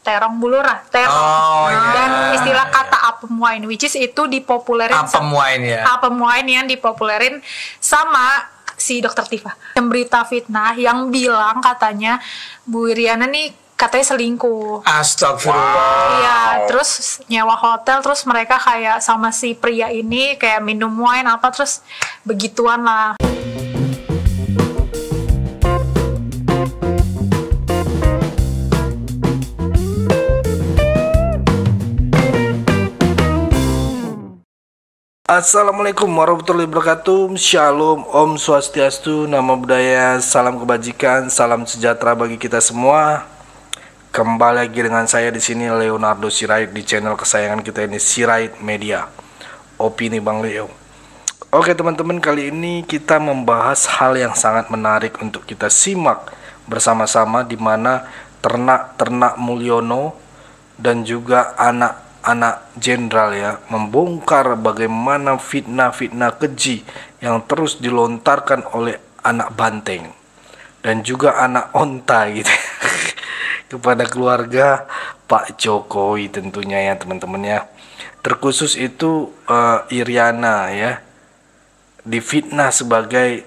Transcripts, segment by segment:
terong bulurah, dan istilah kata apem wine, which is itu dipopulerin apem wine yang dipopulerin sama si Dokter Tifa. Yang berita fitnah yang bilang katanya Bu Iriana nih katanya selingkuh. Astagfirullah. Iya, terus nyewa hotel, terus mereka kayak sama si pria ini kayak minum wine apa, terus begituan lah. Assalamualaikum warahmatullahi wabarakatuh. Shalom, Om Swastiastu, Namo Buddhaya, salam kebajikan, salam sejahtera bagi kita semua. Kembali lagi dengan saya di sini Leonardo Sirait di channel kesayangan kita ini, Sirait Media. Opini Bang Leo. Oke teman-teman, kali ini kita membahas hal yang sangat menarik untuk kita simak bersama-sama, di mana ternak-ternak Mulyono dan juga anak jenderal ya membongkar bagaimana fitnah-fitnah keji yang terus dilontarkan oleh anak banteng dan juga anak onta gitu kepada keluarga Pak Jokowi tentunya ya teman-teman ya. Terkhusus itu Iriana ya difitnah sebagai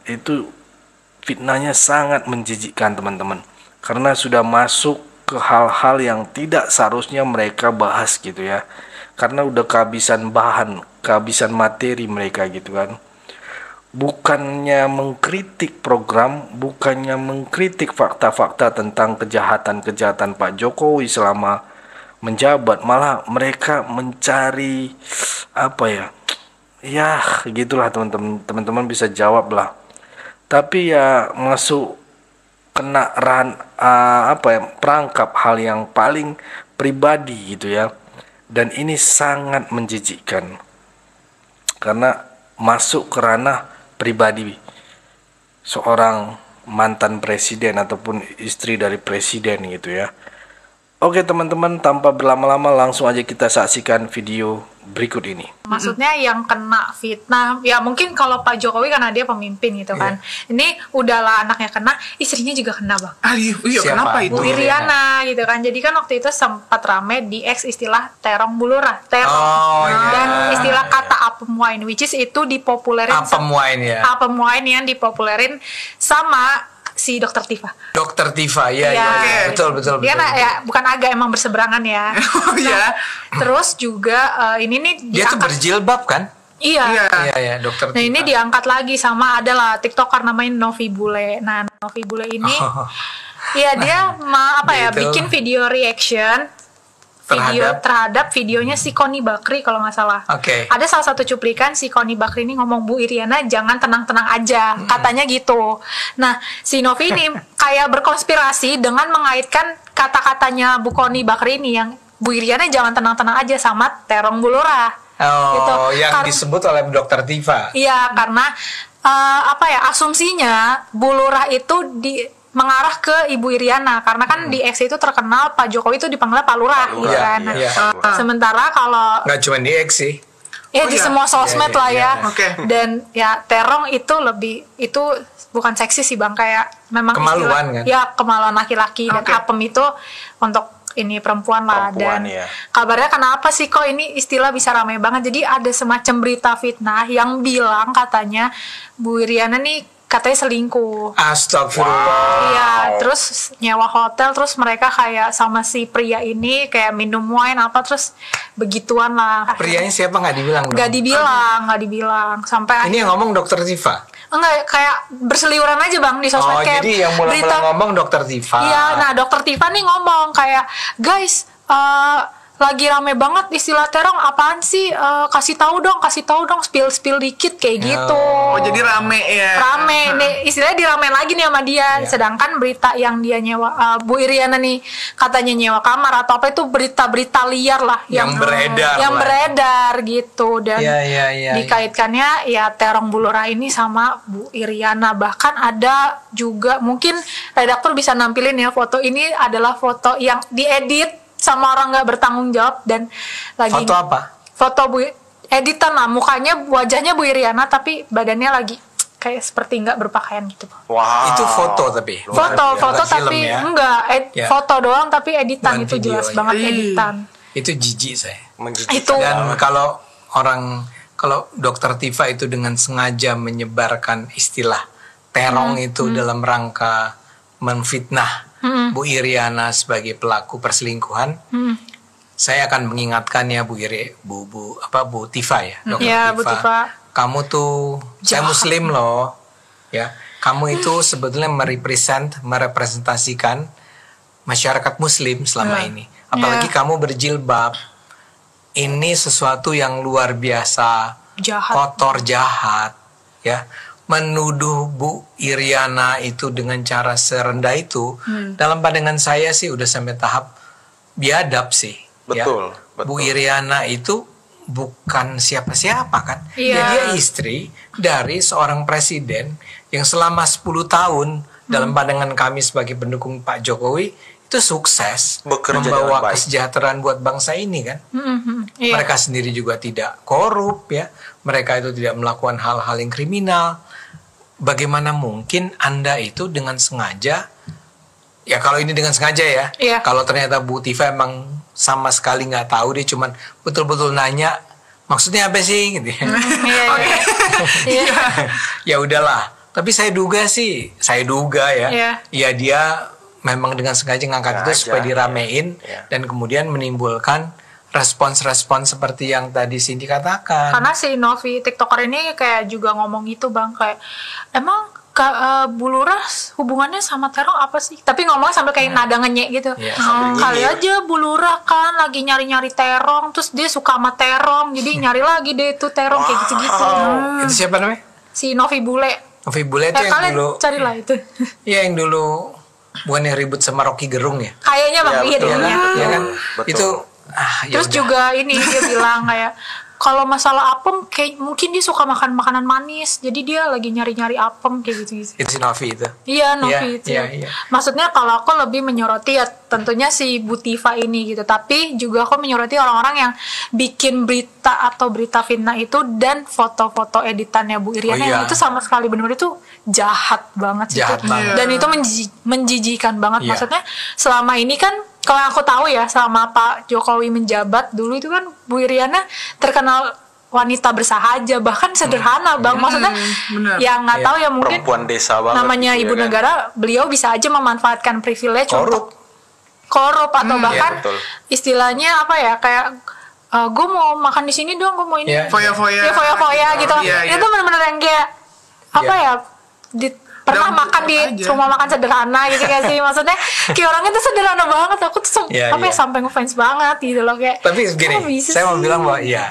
itu fitnahnya sangat menjijikkan teman-teman, karena sudah masuk ke hal-hal yang tidak seharusnya mereka bahas gitu ya, karena udah kehabisan bahan, kehabisan materi mereka gitu kan. Bukannya mengkritik program, bukannya mengkritik fakta-fakta tentang kejahatan-kejahatan Pak Jokowi selama menjabat, malah mereka mencari apa ya, ya gitulah teman-teman bisa jawab lah. Tapi ya masuk kena perangkap hal yang paling pribadi gitu ya, dan ini sangat menjijikkan karena masuk ke ranah pribadi seorang mantan presiden ataupun istri dari presiden gitu ya. Oke teman-teman, tanpa berlama-lama langsung aja kita saksikan video berikut ini. Maksudnya yang kena fitnah, ya mungkin kalau Pak Jokowi karena dia pemimpin gitu kan. Ini udahlah anaknya kena, istrinya juga kena Bang. Iya, kenapa itu? Bu Iriana gitu kan. Jadi kan waktu itu sempat rame di X istilah terong bulurah, dan istilah kata apem wine, which is itu dipopulerin apem wine yang dipopulerin sama si Dokter Tifa. Dokter Tifa, ya, betul. Dia ya bukan agak emang berseberangan ya. Iya. Terus juga ini nih dia tuh berjilbab kan? Iya, Dokter Tifa. Nah ini diangkat lagi sama adalah TikToker namanya Novi Bule. Nah Novi Bule ini, iya dia bikin video reaction terhadap videonya si Koni Bakri kalau nggak salah. Ada salah satu cuplikan si Koni Bakri ini ngomong, Bu Iriana jangan tenang-tenang aja, katanya gitu. Nah si Novi ini kayak berkonspirasi dengan mengaitkan kata-katanya Bu Koni Bakri ini yang Bu Iriana jangan tenang-tenang aja sama terong bulurah. Gitu. Yang disebut oleh Dokter Tifa. Iya, karena asumsinya bulurah itu mengarah ke Ibu Iriana, karena kan di X itu terkenal Pak Jokowi itu dipanggil Pak Lurah gitu kan. Sementara kalau nggak cuma di X sih, di semua sosmed lah ya. Dan ya terong itu bukan seksi sih Bang, kayak memang kemaluan kan? Ya kemaluan laki-laki, dan apem itu untuk ini perempuan lah. Dan kabarnya kenapa sih kok ini istilah bisa ramai banget, jadi ada semacam berita fitnah yang bilang katanya Bu Iriana nih katanya selingkuh. Astagfirullah. Iya, terus nyewa hotel, terus mereka kayak sama si pria ini kayak minum wine apa, terus begituan lah. Prianya siapa nggak dibilang? Nggak dibilang. Sampai ini yang ngomong Dokter Tifa. Enggak, kayak berseliweran aja Bang di sosmed. Kayak jadi yang mulai ngomong Dokter Tifa. Iya, nah Dokter Tifa nih ngomong kayak, guys, lagi rame banget istilah terong, apaan sih? Kasih tahu dong, spill dikit kayak gitu. Oh, jadi rame ya. Rame, nih istilahnya diramein lagi nih sama dia. Sedangkan berita yang dia nyewa, Bu Iriana nih katanya nyewa kamar atau apa, itu berita-berita liar lah yang beredar gitu. Dan dikaitkannya ya terong bulurah ini sama Bu Iriana. Bahkan ada juga, mungkin redaktur bisa nampilin ya, foto ini adalah foto yang diedit sama orang nggak bertanggung jawab, dan lagi foto apa? Foto editan lah, mukanya, wajahnya Bu Iriana tapi badannya lagi kayak seperti nggak berpakaian gitu. Wow. Itu foto tapi. Foto Bukan film tapi ya. enggak Ya. foto doang tapi editan Bukan itu video, jelas ya. banget editan. Itu jijik saya. Itu Dan kalau Dokter Tifa itu dengan sengaja menyebarkan istilah terong itu dalam rangka menfitnah Bu Iriana sebagai pelaku perselingkuhan, saya akan mengingatkannya Bu Tifa ya, Dokter Ya, Bu Tifa. Kamu tuh saya Muslim loh, ya. Kamu itu sebetulnya merepresentasikan masyarakat Muslim selama ini. Apalagi kamu berjilbab. Ini sesuatu yang luar biasa, Jahat. kotor, jahat, ya. Menuduh Bu Iriana itu dengan cara serendah itu, dalam pandangan saya sih udah sampai tahap biadab sih. Betul, ya. betul. Bu Iriana itu bukan siapa-siapa kan. Iya. Dia istri dari seorang presiden yang selama 10 tahun dalam pandangan kami sebagai pendukung Pak Jokowi itu sukses Bekerja membawa dengan baik. kesejahteraan buat bangsa ini kan. Iya. Mereka sendiri juga tidak korup ya. Mereka itu tidak melakukan hal-hal yang kriminal. Bagaimana mungkin Anda itu dengan sengaja, ya kalau ini dengan sengaja ya. Iya. Kalau ternyata Bu Tifa emang sama sekali nggak tahu, dia cuman betul-betul nanya maksudnya apa sih gitu. Iya. Ya udahlah. Tapi saya duga ya. Iya. Ya dia memang dengan sengaja ngangkat itu Sengaja, supaya diramein iya. dan kemudian menimbulkan respons-respons seperti yang tadi Cindy katakan. Karena si Novi TikToker ini kayak juga ngomong gitu bang, kayak emang Bu Lurah hubungannya sama terong apa sih? Tapi ngomong sambil kayak nada ngenyek gitu. Iya, Kali aja Bu Lurah kan lagi nyari-nyari terong, terus dia suka sama terong, jadi nyari lagi deh tuh terong kayak gitu-gitu. Itu siapa namanya? Si Novi Bule. Novi Bule itu yang Kalian dulu. carilah itu. Iya yang dulu bukan yang ribut sama Rocky Gerung ya? Kayaknya bang, Ya, iya betul. deh. Iya kan? Iya kan? Betul. Itu ya Terus udah. juga ini dia bilang kayak kalau masalah apem kayak mungkin dia suka makan makanan manis, jadi dia lagi nyari-nyari apem kayak gitu. Itu si Novi itu. Iya, Novi Iya, itu. iya, iya. Maksudnya kalau aku lebih menyoroti ya tentunya si Bu Tifa ini gitu. Tapi juga aku menyoroti orang-orang yang bikin berita atau berita fitnah itu dan foto-foto editannya Bu Iriana Oh, iya. yang itu sama sekali benar-benar itu jahat banget sih. Jahat itu. banget. Dan itu menjijikan banget. Iya. Maksudnya selama ini kan kalau yang aku tahu ya selama Pak Jokowi menjabat dulu itu kan Bu Iriana terkenal wanita bersahaja, bahkan sederhana bang. Maksudnya bener. yang nggak Iya. tahu ya mungkin Perempuan desa banget namanya gitu ya ibu kan. negara, beliau bisa aja memanfaatkan privilege Korup. untuk korup atau bahkan Iya, betul. istilahnya apa ya kayak gue mau makan di sini dong, gue mau ini Iya. Foya-foya. ya foya-foya gitu. Iya, iya. Itu benar-benar yang kayak apa Iya. ya pernah Dan makan di aja. rumah makan sederhana gitu kayak sih, maksudnya kayak orangnya tuh sederhana banget. Aku tuh Iya, iya. sampai ngefans banget gitu loh kayak. Tapi gini, kok bisa saya mau sih? bilang bahwa iya.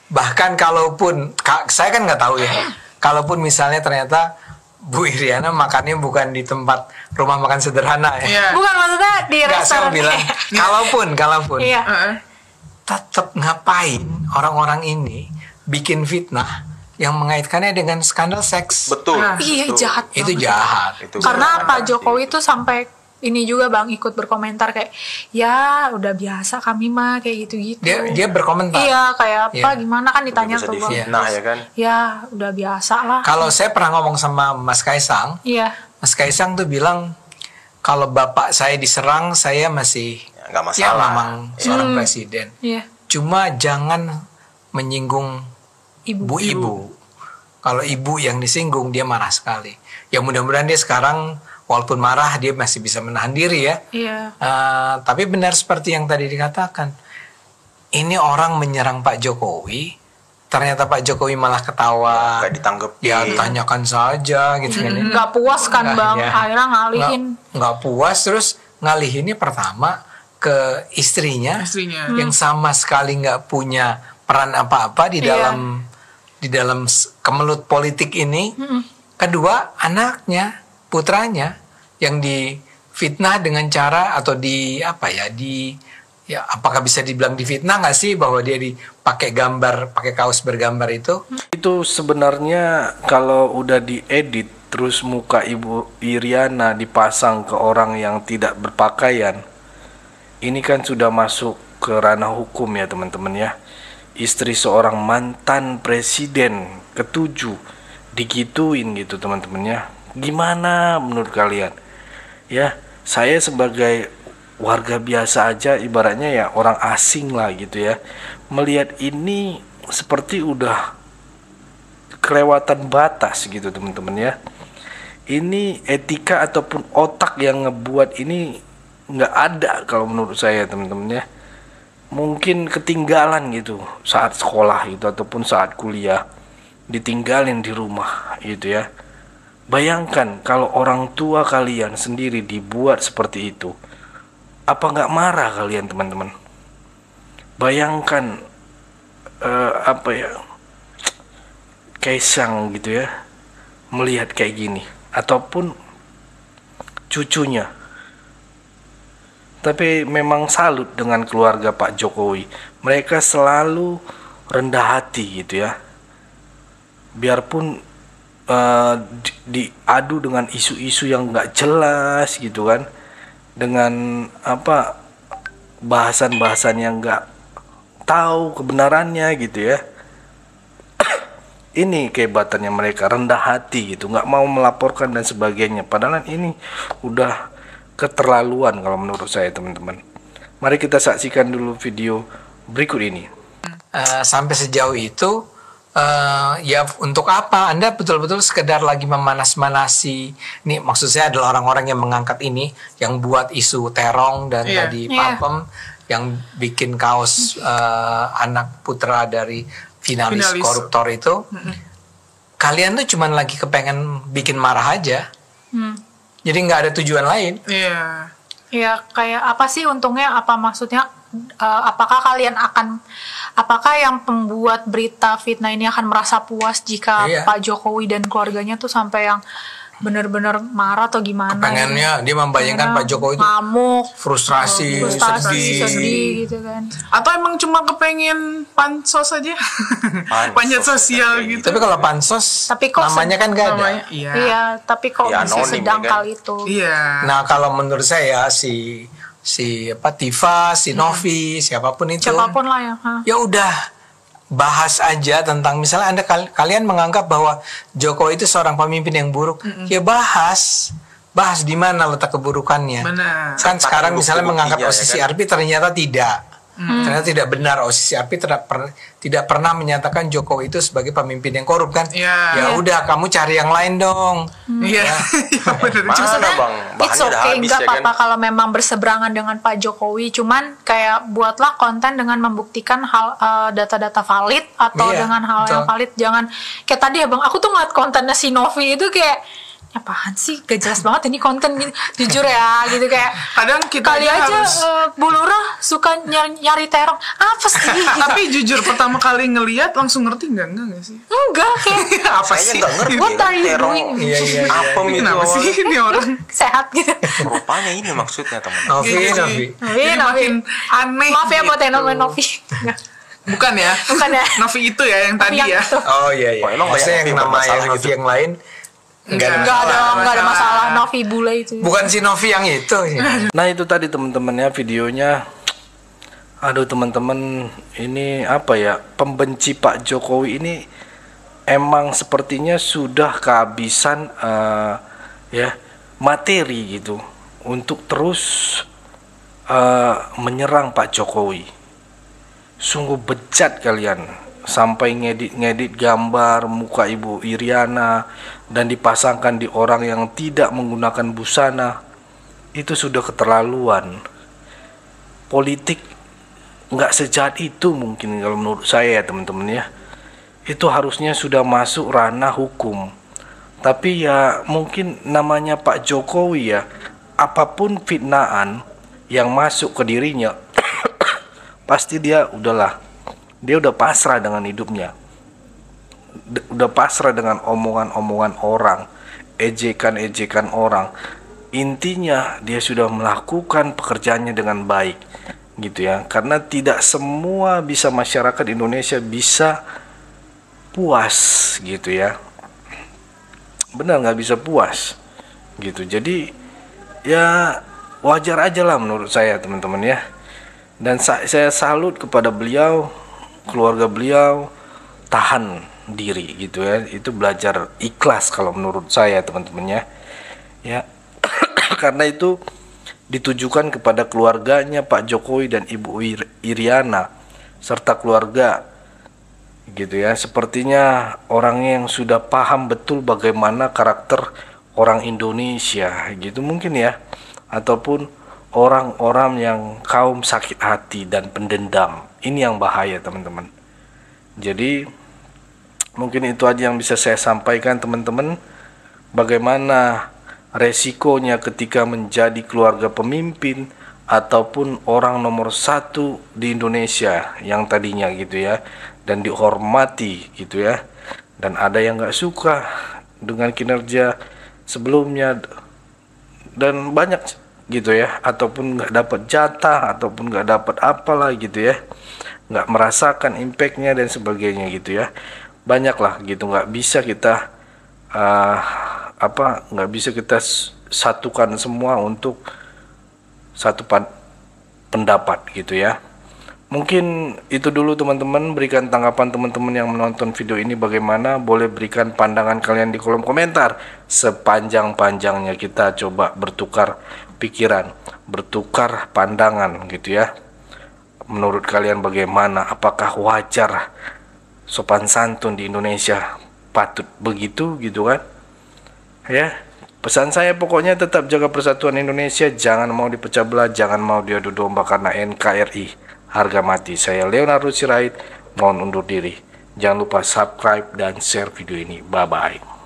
Bahkan kalaupun, saya kan nggak tahu ya. Kalaupun misalnya ternyata Bu Iriana makannya bukan di tempat rumah makan sederhana ya. Iya. Bukan maksudnya di Nggak, saya mau restoran. bilang, kalaupun, Iya. Heeh. tetap ngapain orang-orang ini bikin fitnah yang mengaitkannya dengan skandal seks. Betul. Nah, Iya, betul. jahat Itu banget. jahat. Itu Karena benar. Pak Jokowi tuh sampai ini juga bang ikut berkomentar kayak ya udah biasa kami mah kayak gitu-gitu. Dia berkomentar. Iya kayak apa Iya. gimana kan ditanya Bisa tuh bang. difitnah ya kan. Ya udah biasa lah. Kalau saya pernah ngomong sama Mas Kaisang, Iya. Mas Kaisang tuh bilang kalau bapak saya diserang saya masih Ya, nggak masalah. ya memang seorang presiden. Iya. Cuma jangan menyinggung Ibu. ibu. Kalau ibu yang disinggung dia marah sekali. Ya mudah-mudahan dia sekarang walaupun marah dia masih bisa menahan diri ya. Iya. Tapi benar seperti yang tadi dikatakan. Ini orang menyerang Pak Jokowi, ternyata Pak Jokowi malah ketawa. Nggak ditanggepin. Ya tanyakan saja gitu kan. Nggak puas kan Nah, bang. iya. Akhirnya ngalihin. Nggak puas, terus ngalihinnya pertama ke istrinya, Istrinya. yang sama sekali nggak punya peran apa-apa di Iya. dalam kemelut politik ini. Kedua, anaknya, putranya yang difitnah dengan cara atau apakah bisa dibilang difitnah nggak sih bahwa dia dipakai gambar, pakai kaos bergambar itu? Itu sebenarnya kalau udah diedit terus muka Ibu Iriana dipasang ke orang yang tidak berpakaian, ini kan sudah masuk ke ranah hukum ya teman-teman ya. Istri seorang mantan presiden ketujuh digituin gitu teman-teman ya. Gimana menurut kalian? Ya, saya sebagai warga biasa aja, ibaratnya ya orang asing lah gitu ya, melihat ini seperti udah kelewatan batas gitu teman-teman ya. Ini etika ataupun otak yang ngebuat ini nggak ada kalau menurut saya teman-teman ya. Mungkin ketinggalan gitu saat sekolah gitu ataupun saat kuliah, ditinggalin di rumah gitu ya. Bayangkan kalau orang tua kalian sendiri dibuat seperti itu, apa nggak marah kalian teman-teman? Bayangkan Kaisang gitu ya, melihat kayak gini ataupun cucunya. Tapi memang salut dengan keluarga Pak Jokowi. Mereka selalu rendah hati gitu ya. Biarpun diadu dengan isu-isu yang nggak jelas gitu kan, dengan bahasan-bahasan yang nggak tahu kebenarannya gitu ya. Ini kehebatannya mereka, rendah hati gitu, nggak mau melaporkan dan sebagainya. Padahal ini udah keterlaluan kalau menurut saya teman-teman. Mari kita saksikan dulu video berikut ini. Sampai sejauh itu ya untuk apa Anda betul-betul sekedar lagi memanas-manasi. Ini maksud saya adalah orang-orang yang mengangkat ini, yang buat isu terong dan tadi Papem yang bikin kaos anak putra dari finalis koruptor itu. Kalian tuh cuman lagi kepengen bikin marah aja. Jadi nggak ada tujuan lain. Iya. Ya kayak apa sih untungnya? Apa maksudnya? Apakah yang pembuat berita fitnah ini akan merasa puas jika Pak Jokowi dan keluarganya tuh sampai yang benar-benar marah atau gimana? Pengennya dia membayangkan Pak Jokowi itu ngamuk, frustasi, sedih gitu kan. Atau emang cuma kepengen pansos aja, panjat sosial gitu. Tapi kalau pansos, namanya kan gak ada. Iya, tapi kok bisa sedang kali itu. Iya. Nah kalau menurut saya si Tifa, si Novi, siapapun lah ya. Ya udah bahas aja tentang misalnya kalian menganggap bahwa Jokowi itu seorang pemimpin yang buruk, ya bahas di mana letak keburukannya. Benar. Kan sekarang misalnya mengangkat OCCRP ternyata tidak. Ternyata tidak benar, OCCRP tidak pernah menyatakan Jokowi itu sebagai pemimpin yang korup kan. Ya udah kamu cari yang lain dong. Iya. Maksudnya it's okay, nggak apa-apa kalau memang berseberangan dengan Pak Jokowi, cuman kayak buatlah konten dengan membuktikan hal data-data valid atau dengan hal yang valid. Jangan kayak tadi ya Bang, aku tuh ngeliat kontennya si Novi itu kayak apaan sih, gak jelas banget ini konten gitu. Jujur ya gitu, kayak kadang kita kali aja Bu Lurah suka nyari terong apa sih gitu. Tapi jujur pertama kali ngelihat langsung ngerti enggak sih? Enggak, kayak apa sih? What are you doing? Apa kenapa sih ini orang sehat gitu. Rupanya ini maksudnya teman. Novi makin aneh. Maaf ya buat yang namanya Novi. Bukan ya Novi itu ya yang tadi ya. Oh iya. Emang maksudnya yang nama Novi yang lain Enggak ada masalah Novi bule itu. Bukan si Novi yang itu. Nah itu tadi teman-teman ya videonya. Aduh teman-teman, ini pembenci Pak Jokowi ini emang sepertinya sudah kehabisan materi gitu untuk terus menyerang Pak Jokowi. Sungguh bejat kalian. Sampai ngedit gambar muka Ibu Iriana dan dipasangkan di orang yang tidak menggunakan busana. Itu sudah keterlaluan. Politik nggak sejahat itu mungkin kalau menurut saya ya teman-teman ya. Itu harusnya sudah masuk ranah hukum. Tapi ya mungkin namanya Pak Jokowi ya, apapun fitnaan yang masuk ke dirinya pasti dia udah pasrah dengan hidupnya, udah pasrah dengan omongan-omongan orang, ejekan-ejekan orang. Intinya dia sudah melakukan pekerjaannya dengan baik gitu ya, karena tidak semua masyarakat Indonesia bisa puas gitu ya, benar nggak bisa puas gitu. Jadi ya wajar aja lah menurut saya teman-teman ya. Dan saya salut kepada beliau, keluarga beliau tahan diri gitu ya. Itu belajar ikhlas kalau menurut saya teman-teman ya. Karena itu ditujukan kepada keluarganya Pak Jokowi dan Ibu Iriana serta keluarga gitu ya. Sepertinya orang yang sudah paham betul bagaimana karakter orang Indonesia gitu mungkin ya, ataupun orang-orang yang kaum sakit hati dan pendendam. Ini yang bahaya teman-teman. Jadi mungkin itu aja yang bisa saya sampaikan teman-teman, bagaimana resikonya ketika menjadi keluarga pemimpin ataupun orang nomor satu di Indonesia yang tadinya gitu ya, dan dihormati gitu ya, dan ada yang nggak suka dengan kinerja sebelumnya dan banyak gitu ya, ataupun nggak dapat jatah ataupun nggak dapat apalah gitu ya, nggak merasakan impactnya dan sebagainya gitu ya. Banyak lah gitu, nggak bisa kita nggak bisa kita satukan semua untuk satu pendapat gitu ya. Mungkin itu dulu teman-teman, berikan tanggapan teman-teman yang menonton video ini bagaimana, boleh berikan pandangan kalian di kolom komentar. Sepanjang-panjangnya kita coba bertukar pikiran, bertukar pandangan gitu ya. Menurut kalian bagaimana? Apakah wajar sopan santun di Indonesia patut begitu gitu kan? Ya, pesan saya pokoknya tetap jaga persatuan Indonesia, jangan mau dipecah belah, jangan mau diadu domba karena NKRI harga mati. Saya Leonardo Sirait, mohon undur diri. Jangan lupa subscribe dan share video ini. Bye-bye.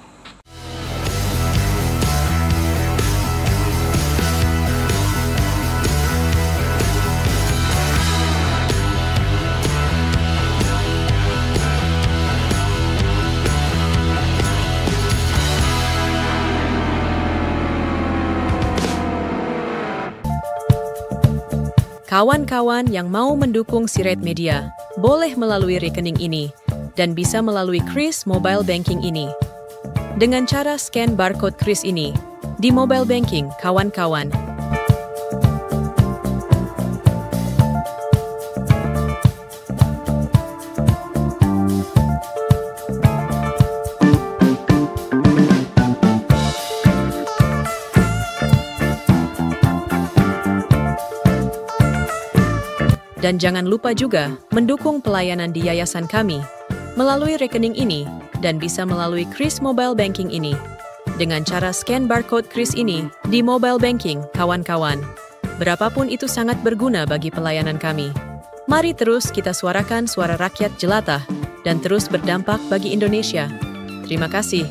Kawan-kawan yang mau mendukung Sirait Media, boleh melalui rekening ini, dan bisa melalui Kris Mobile Banking ini. Dengan cara scan barcode Kris ini, di mobile banking, kawan-kawan. Dan jangan lupa juga mendukung pelayanan di yayasan kami melalui rekening ini dan bisa melalui Kris Mobile Banking ini. Dengan cara scan barcode Kris ini di mobile banking, kawan-kawan. Berapapun itu sangat berguna bagi pelayanan kami. Mari terus kita suarakan suara rakyat jelata dan terus berdampak bagi Indonesia. Terima kasih.